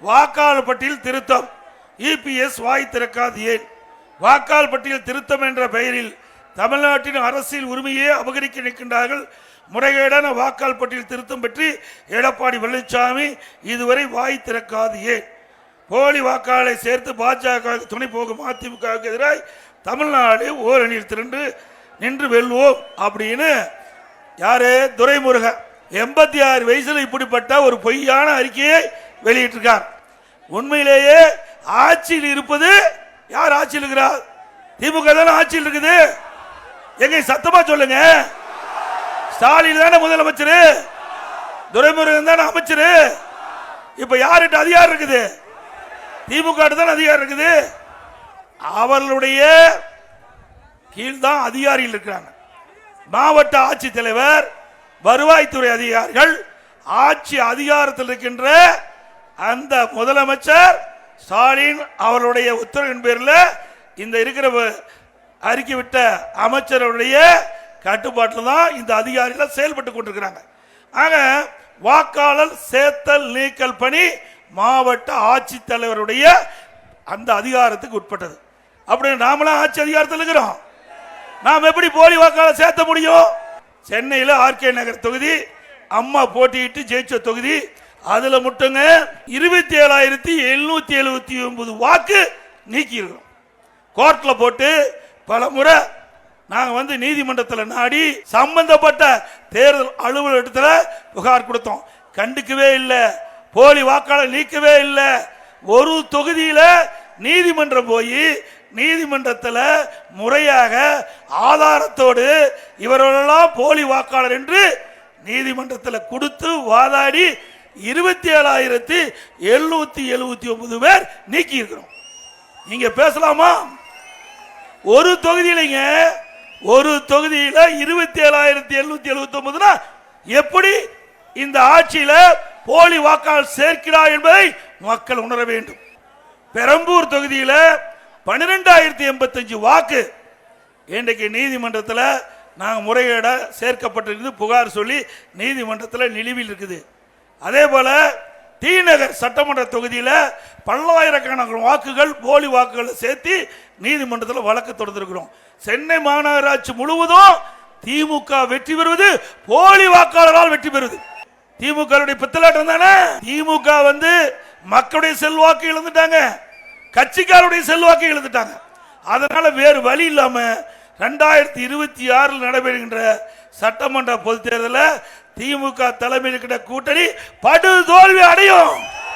வாக்காளர் பட்டியல் திருத்தம். இபிஎஸ் வாய் திறக்காது ஏன்? வாக்காளர் பட்டியல் திருத்தம் என்ற பெயரில் தமிழ்நாட்டின் அரசியல் உரிமையை அபகரிக்க நிற்கின்றார்கள். முறைகேடான வாக்காளர் பட்டியல் திருத்தம் பற்றி எடப்பாடி பழனிசாமி இதுவரை வாய் திறக்காது ஏன்? போலி வாக்காளரை சேர்த்து பாஜக துணை போகும் அதிமுகவுக்கு எதிராக தமிழ்நாடு ஓரணியில் திரண்டு நின்று வெல்வோம் அப்படின்னு யாரு? துரைமுருகன் 86 வயசுல இப்படிப்பட்ட ஒரு பொய்யான அறிக்கையை வெளியிட்டிருக்கார். உண்மையிலேயே ஆட்சியில் இருப்பது யார்? ஆட்சியில் இருக்கிறார் திமுக தானே ஆட்சியில் இருக்குது. எங்க சத்தமா சொல்லுங்க. ஸ்டாலின் தானே முதலமைச்சர், துரைமுருகன் தானே அமைச்சர். இப்ப யார்கிட்ட அதிகாரம் இருக்குது? திமுக தான் அதிகாரம் இருக்குது. அவர்களுடைய கீழ்தான் அதிகாரிகள் இருக்கிறாங்க. மாவட்ட ஆட்சித்தலைவர், வருவாய்த்துறை அதிகாரிகள், ஆட்சி அதிகாரத்தில் இருக்கின்ற அந்த முதலமைச்சர் ஸ்டாலின் அவருடைய உத்தரவின் பேரில் இந்த இருக்கிற அறிக்கை விட்ட அமைச்சருடைய கட்டுப்பாட்டில் தான் இந்த அதிகாரிகள் செயல்பட்டு கொண்டிருக்கிறாங்க. ஆக வாக்காளர் சேர்த்தல் நீக்கல் பணி மாவட்ட ஆட்சித்தலைவருடைய அந்த அதிகாரத்துக்கு உட்பட்டது. அப்படி நாமளாம் ஆட்சி அதிகாரத்தில் இருக்கிறோம். நாம் எப்படி போலி வாக்காளர் சேர்த்த முடியும்? சென்னையில் ஆர்கே நகர் தொகுதி அம்மா போட்டியிட்டு ஜெயிச்ச தொகுதி, அதுல மட்டுங்க 27,779 வாக்கு நீக்கி இருக்கிறோம். கோர்ட்ல போட்டு பல முறை நாங்க நீதிமன்றத்தில் நாடி சம்பந்தப்பட்ட தேர்தல் அலுவலகத்தில் புகார் கொடுத்தோம். கண்டுக்கவே இல்லை, போலி வாக்காளர் நீக்கவே இல்லை. ஒரு தொகுதியில நீதிமன்றம் போய் நீதிமன்றத்தில் முறையாக ஆதாரத்தோடு இவர்களெல்லாம் போலி வாக்காளர் என்று நீதிமன்றத்தில் கொடுத்து வாதாடி 27,779 பேர் நீக்கி இருக்கிறோம். நீங்க பேசலாமா? ஒரு தொகுதியிலங்க, ஒரு தொகுதியில 27,779 எப்படி இந்த ஆட்சியில போலி வாக்காளர் சேர்க்கிறார் என்பதை மக்கள் உணர வேண்டும். பெரம்பூர் தொகுதியில 12,085 வாக்கு இன்றைக்கு நீதிமன்றத்தில் நாங்கள் முறைகேட சேர்க்கப்பட்டிருந்து புகார் சொல்லி நீதிமன்றத்தில் நிலுவையில் இருக்குது. அதே போல டி நகர் சட்டமன்ற தொகுதியில் பல்லாயிரக்கணக்கான வாக்குகள் போலி வாக்குகளை சேர்த்து நீதிமன்றத்தில் வழக்கு தொடர்ந்திருக்கிறோம். சென்னை மாநகராட்சி முழுவதும் திமுக வெற்றி பெறுவது போலி வாக்காளரால் வெற்றி பெறுவது. திமுக பித்தலாட்டம் தானே. திமுக மக்களுடைய செல்வாக்கு இழந்துட்டாங்க, கட்சிக்காருடைய செல்வாக்கு இழந்துட்டாங்க. அதனால வேறு வழி இல்லாம 2026 நடைபெறுகின்ற சட்டமன்ற பொதுத் தேர்தலில் திமுக தலைமையில் இருக்கிற கூட்டணி படு தோல்வி அடையும்.